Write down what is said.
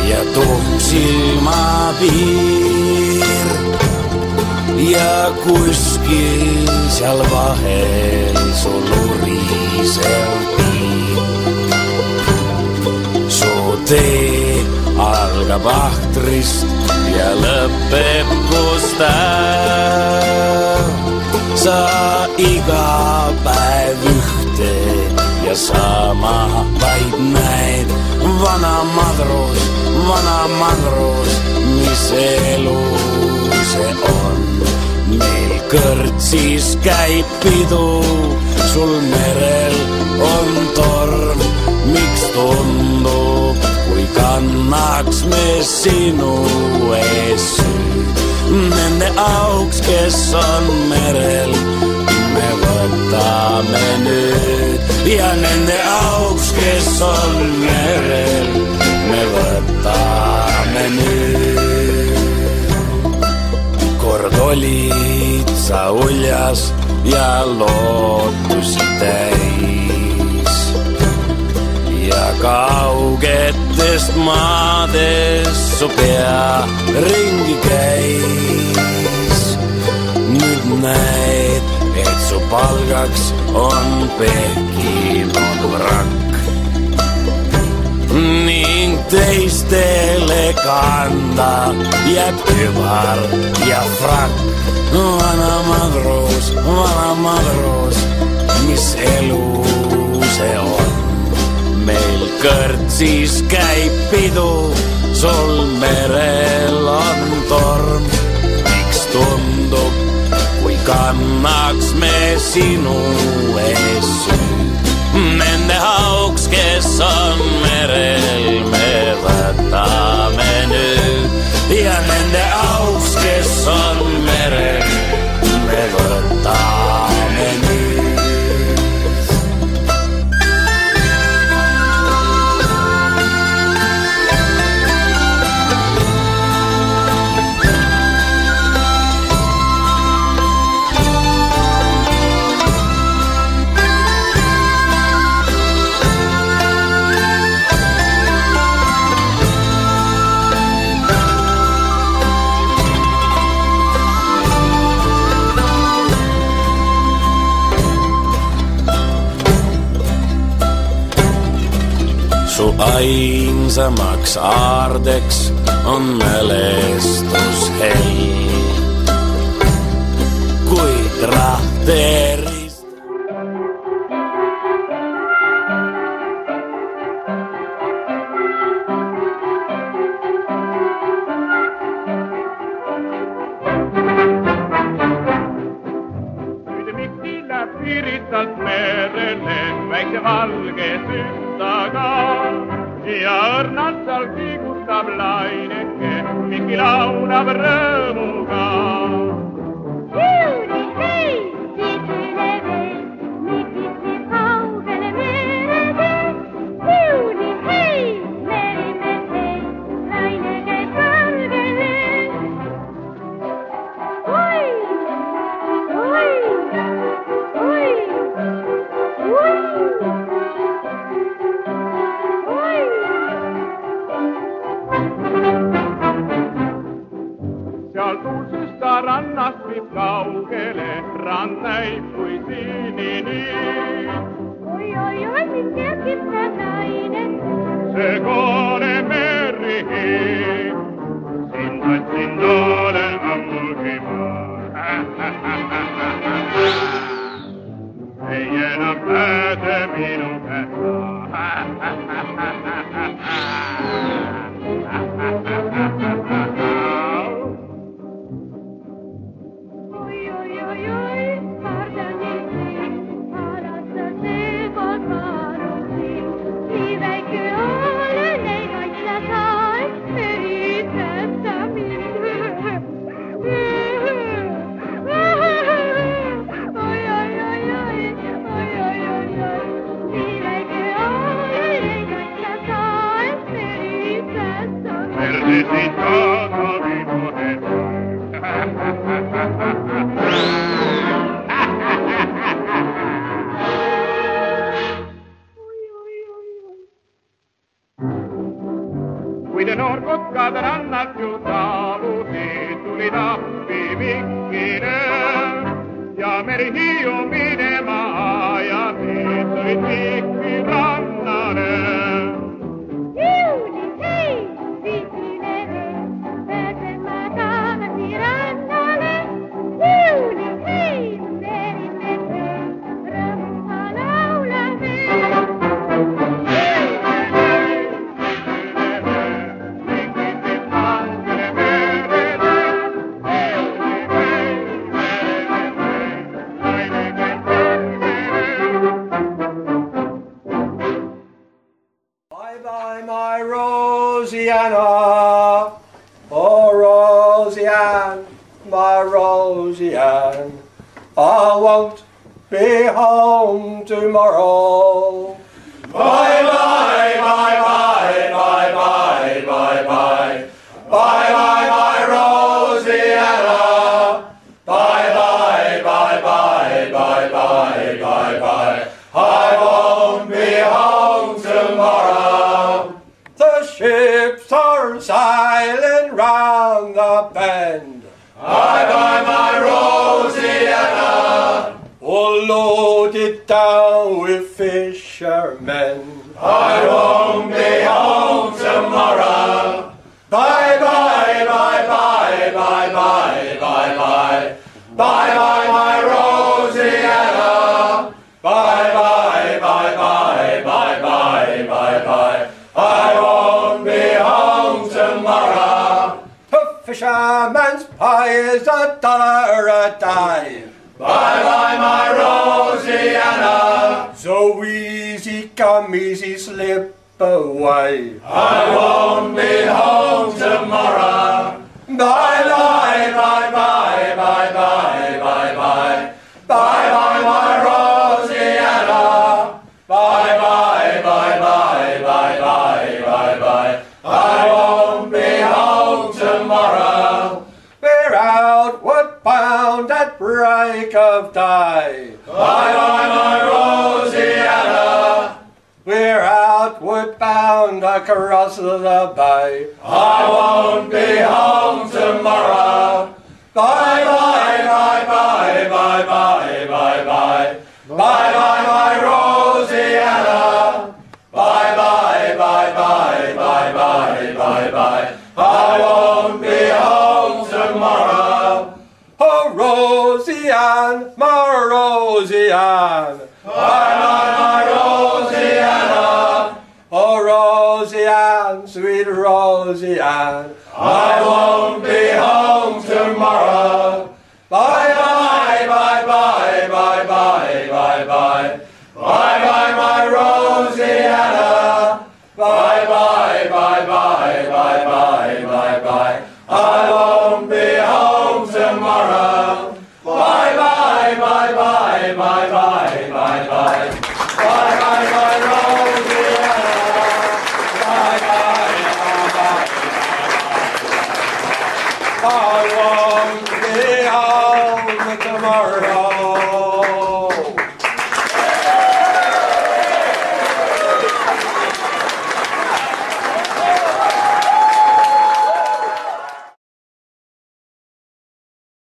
ja tuhk silmapiir ja kuskil seal vahel sul urisev piir. Su tee algab ahtrist ja lõpeb kus täev. Sa iga päev ühte ja sama vaid näed. Vana madrus, mis elu see on. Meil kõrtsis käib pidu, sul merel on torm. Miks tundub, kui kannaks me sinu ees süüd? Nende auks, kes on merel, me võtame nüüd. Ja nende auks, kes on merel, me võtame nüüd. Kord olid sa uljas ja lootusi täis ja kaugetest maadest su pea ringi käis. Nüüd näed, et su palgaks on pehkinud vrakk ning teistele kanda jääb kübar ja frakk. Vana madrus, mis elu see on? Meil kõrtsis käib pidu, sul merel on torm. Miks tundub, kui kannaks me sinu ees süüd? Nende auks, kes on merel, me võtame nüüd. Ja nende auks, kes on merel, me võtame nüüd. Su ainsamaks aardeks on mälestushell, kui trahterist. Nüüd miksi läheb piiritalt merele väikse valge süstaga ja õrnalt seal liigutab laineke, mingi laulab rõõmuga. Juuni hei, siitsile veel, mikis nii kaugele merede. Juuni hei, merimees hei, laine käib valgele. Oi, oi, oi, oi. Seal tuulsesta rannast viib kaugele, rand näib kui sinini. Oi, oi, oi, mis kerkib see naine. See koone meri, sind olen ammugi ma. Ei enam pääse minu käsa. Kui te noorkotkad rannalt ju saabusid, tuli appi Mikkine ja meri Hiiu minema ajasid, sõid Mikki rannale. Hiiuli hei, Mikkine hei, pääsen ma tagasi rannale. Hiiuli hei, verine hei, rõõmuga laulame. Bye-bye, my Rosianna. Oh, Rosianne, my Rosianne, I won't be home tomorrow. Bye-bye, bye-bye, bye-bye, bye-bye. Bye-bye, my Rosianna. Bye-bye, bye-bye, bye-bye, bye-bye. I won't be home tomorrow. The ships are sailing round the bend. Bye-bye, my Rosianna. All loaded down with fishermen. I won't be home tomorrow. Bye-bye, bye-bye, bye-bye, bye-bye. Bye-bye, my Rosianna. Bye-bye, bye-bye, bye-bye, bye-bye. I won't be home tomorrow. The fisherman's pie is $1 a day. Bye-bye, my Rosianna. So easy come, easy slip away. I won't be home tomorrow. Bye-bye, bye-bye, bye-bye, bye-bye. Bye-bye, my Rosianna. Bye-bye, bye-bye, bye-bye, bye-bye. I won't be home tomorrow. We're outward bound at break of day. Bye-bye, my Rosianna. We're outward bound across the bay. I won't be home tomorrow. Bye-bye, bye-bye, bye-bye, bye-bye. Bye-bye, my Rosianna. Bye-bye, bye-bye, bye-bye, bye-bye. I won't be home tomorrow. Oh, Rosianne, my Rosianne. Bye-bye, my Rosianna. Oh, Rosianne, sweet Rosianne. I won't be home tomorrow. Bye-bye, bye-bye, bye-bye, bye-bye. Bye-bye, my Rosianna. Bye-bye, bye-bye, bye-bye, bye-bye. I won't be home tomorrow. Bye-bye, bye-bye, bye-bye, bye-bye. Bye-bye, my Rosianna. Bye-bye, bye-bye.